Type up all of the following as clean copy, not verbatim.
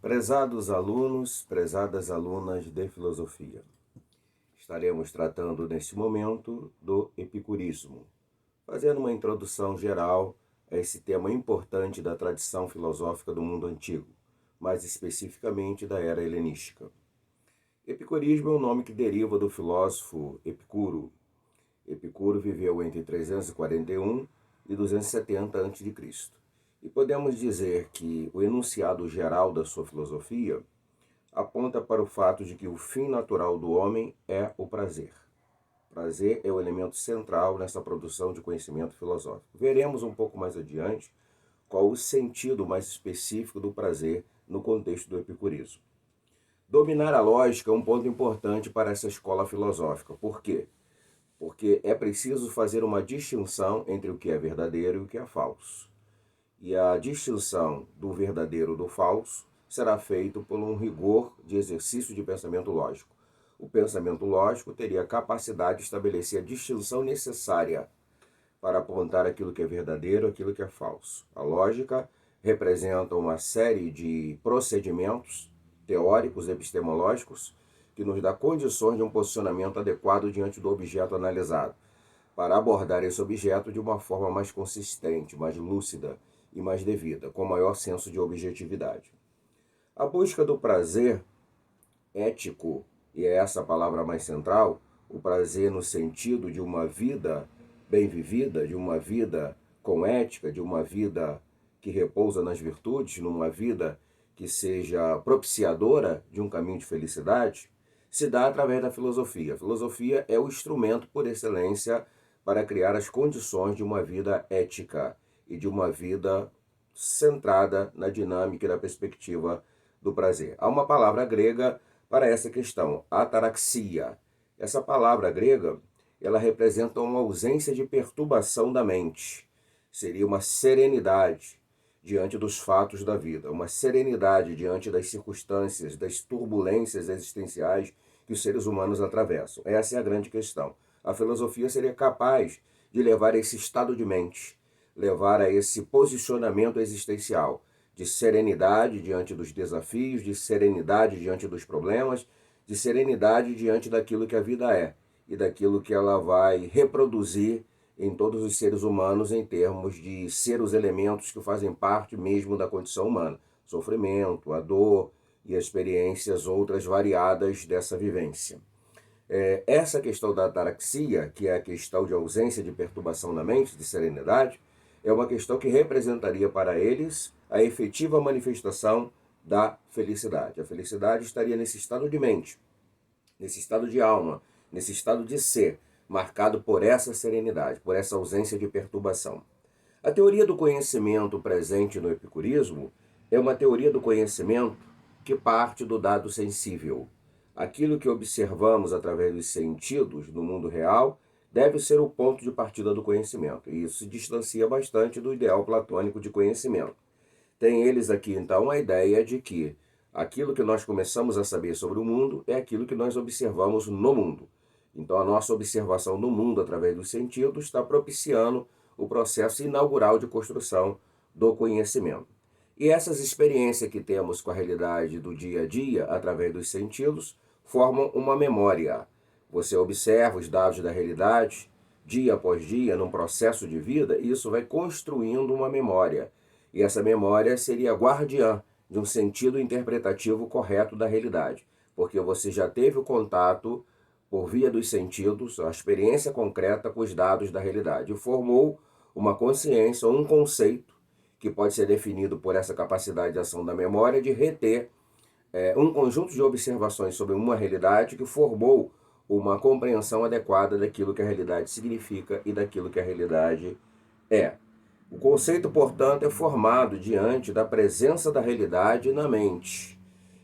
Prezados alunos, prezadas alunas de filosofia, estaremos tratando neste momento do epicurismo, fazendo uma introdução geral a esse tema importante da tradição filosófica do mundo antigo, mais especificamente da era helenística. Epicurismo é um nome que deriva do filósofo Epicuro. Epicuro viveu entre 341 e 270 a.C. E podemos dizer que o enunciado geral da sua filosofia aponta para o fato de que o fim natural do homem é o prazer. Prazer é o elemento central nessa produção de conhecimento filosófico. Veremos um pouco mais adiante qual o sentido mais específico do prazer no contexto do epicurismo. Dominar a lógica é um ponto importante para essa escola filosófica. Por quê? Porque é preciso fazer uma distinção entre o que é verdadeiro e o que é falso. E a distinção do verdadeiro do falso será feito por um rigor de exercício de pensamento lógico. O pensamento lógico teria a capacidade de estabelecer a distinção necessária para apontar aquilo que é verdadeiro e aquilo que é falso. A lógica representa uma série de procedimentos teóricos, epistemológicos, que nos dá condições de um posicionamento adequado diante do objeto analisado, para abordar esse objeto de uma forma mais consistente, mais lúcida e mais devida, com maior senso de objetividade. A busca do prazer ético, e é essa a palavra mais central, o prazer no sentido de uma vida bem vivida, de uma vida com ética, de uma vida que repousa nas virtudes, numa vida que seja propiciadora de um caminho de felicidade, se dá através da filosofia. A filosofia é o instrumento por excelência para criar as condições de uma vida ética e de uma vida centrada na dinâmica e na perspectiva do prazer. Há uma palavra grega para essa questão, ataraxia. Essa palavra grega, ela representa uma ausência de perturbação da mente. Seria uma serenidade diante dos fatos da vida, uma serenidade diante das circunstâncias, das turbulências existenciais que os seres humanos atravessam. Essa é a grande questão. A filosofia seria capaz de levar a esse estado de mente, levar a esse posicionamento existencial, de serenidade diante dos desafios, de serenidade diante dos problemas, de serenidade diante daquilo que a vida é e daquilo que ela vai reproduzir em todos os seres humanos em termos de ser os elementos que fazem parte mesmo da condição humana. Sofrimento, a dor e as experiências outras variadas dessa vivência. Essa questão da ataraxia, que é a questão de ausência de perturbação da mente, de serenidade, é uma questão que representaria para eles a efetiva manifestação da felicidade. A felicidade estaria nesse estado de mente, nesse estado de alma, nesse estado de ser, marcado por essa serenidade, por essa ausência de perturbação. A teoria do conhecimento presente no epicurismo é uma teoria do conhecimento que parte do dado sensível. Aquilo que observamos através dos sentidos no mundo real deve ser o ponto de partida do conhecimento. E isso se distancia bastante do ideal platônico de conhecimento. Tem eles aqui, então, a ideia de que aquilo que nós começamos a saber sobre o mundo é aquilo que nós observamos no mundo. Então, a nossa observação do mundo através dos sentidos está propiciando o processo inaugural de construção do conhecimento. E essas experiências que temos com a realidade do dia a dia, através dos sentidos, formam uma memória. Você observa os dados da realidade, dia após dia, num processo de vida, e isso vai construindo uma memória. E essa memória seria guardiã de um sentido interpretativo correto da realidade, porque você já teve o contato por via dos sentidos, a experiência concreta com os dados da realidade, e formou uma consciência, um conceito, que pode ser definido por essa capacidade de ação da memória, de reter um conjunto de observações sobre uma realidade que formou uma compreensão adequada daquilo que a realidade significa e daquilo que a realidade é. O conceito, portanto, é formado diante da presença da realidade na mente.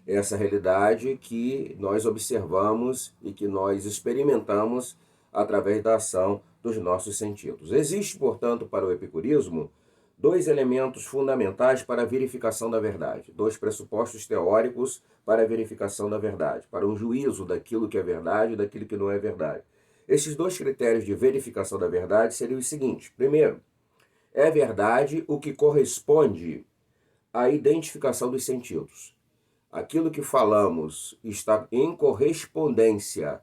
Essa realidade que nós observamos e que nós experimentamos através da ação dos nossos sentidos. Existe, portanto, para o epicurismo, dois elementos fundamentais para a verificação da verdade, dois pressupostos teóricos para a verificação da verdade, para um juízo daquilo que é verdade e daquilo que não é verdade. Esses dois critérios de verificação da verdade seriam os seguintes. Primeiro, é verdade o que corresponde à identificação dos sentidos. aquilo que falamos está em correspondência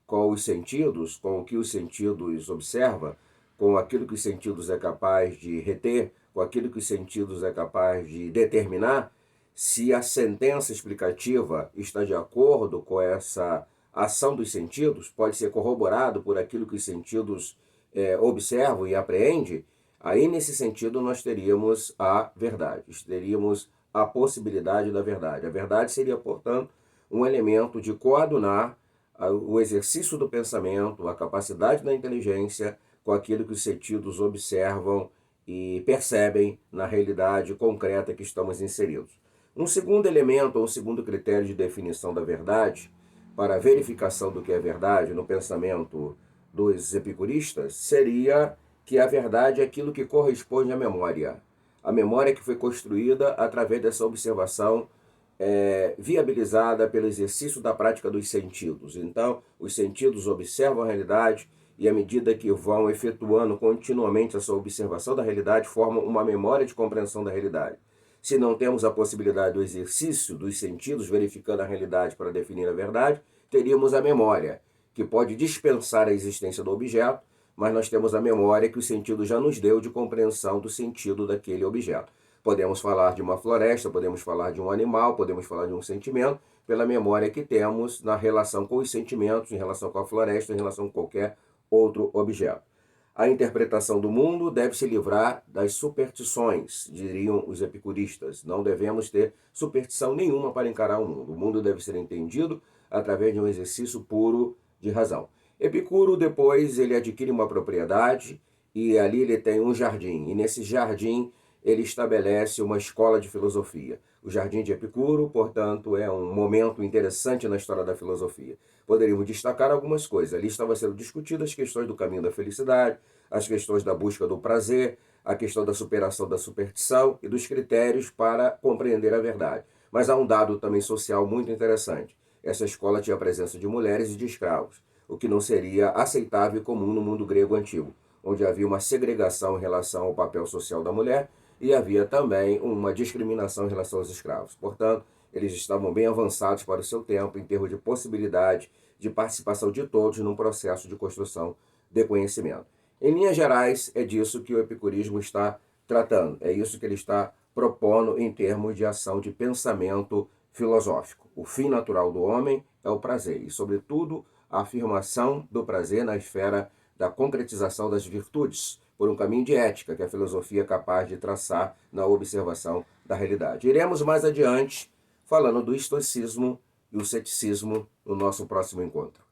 com os sentidos, com o que os sentidos observam, com aquilo que os sentidos é capaz de reter, com aquilo que os sentidos é capaz de determinar, se a sentença explicativa está de acordo com essa ação dos sentidos, pode ser corroborado por aquilo que os sentidos observam e apreendem, aí nesse sentido nós teríamos a verdade, teríamos a possibilidade da verdade. A verdade seria, portanto, um elemento de coadunar o exercício do pensamento, a capacidade da inteligência com aquilo que os sentidos observam e percebem na realidade concreta que estamos inseridos. Um segundo elemento, ou um segundo critério de definição da verdade, para a verificação do que é verdade no pensamento dos epicuristas, seria que a verdade é aquilo que corresponde à memória. A memória que foi construída através dessa observação viabilizada pelo exercício da prática dos sentidos. Então, os sentidos observam a realidade e, à medida que vão efetuando continuamente essa observação da realidade, formam uma memória de compreensão da realidade. Se não temos a possibilidade do exercício dos sentidos verificando a realidade para definir a verdade, teríamos a memória, que pode dispensar a existência do objeto, mas nós temos a memória que o sentido já nos deu de compreensão do sentido daquele objeto. Podemos falar de uma floresta, podemos falar de um animal, podemos falar de um sentimento, pela memória que temos na relação com os sentimentos, em relação com a floresta, em relação com qualquer outro objeto. A interpretação do mundo deve se livrar das superstições, diriam os epicuristas. Não devemos ter superstição nenhuma para encarar o mundo. O mundo deve ser entendido através de um exercício puro de razão. Epicuro, depois, ele adquire uma propriedade e ali ele tem um jardim. E nesse jardim ele estabelece uma escola de filosofia. O Jardim de Epicuro, portanto, é um momento interessante na história da filosofia. Poderíamos destacar algumas coisas. Ali estavam sendo discutidas as questões do caminho da felicidade, as questões da busca do prazer, a questão da superação da superstição e dos critérios para compreender a verdade. Mas há um dado também social muito interessante. Essa escola tinha a presença de mulheres e de escravos, o que não seria aceitável e comum no mundo grego antigo, onde havia uma segregação em relação ao papel social da mulher e havia também uma discriminação em relação aos escravos. Portanto, eles estavam bem avançados para o seu tempo em termos de possibilidade de participação de todos num processo de construção de conhecimento. Em linhas gerais, é disso que o epicurismo está tratando, é isso que ele está propondo em termos de ação de pensamento filosófico. O fim natural do homem é o prazer e, sobretudo, a afirmação do prazer na esfera da concretização das virtudes, por um caminho de ética que a filosofia é capaz de traçar na observação da realidade. Iremos mais adiante falando do estoicismo e o ceticismo no nosso próximo encontro.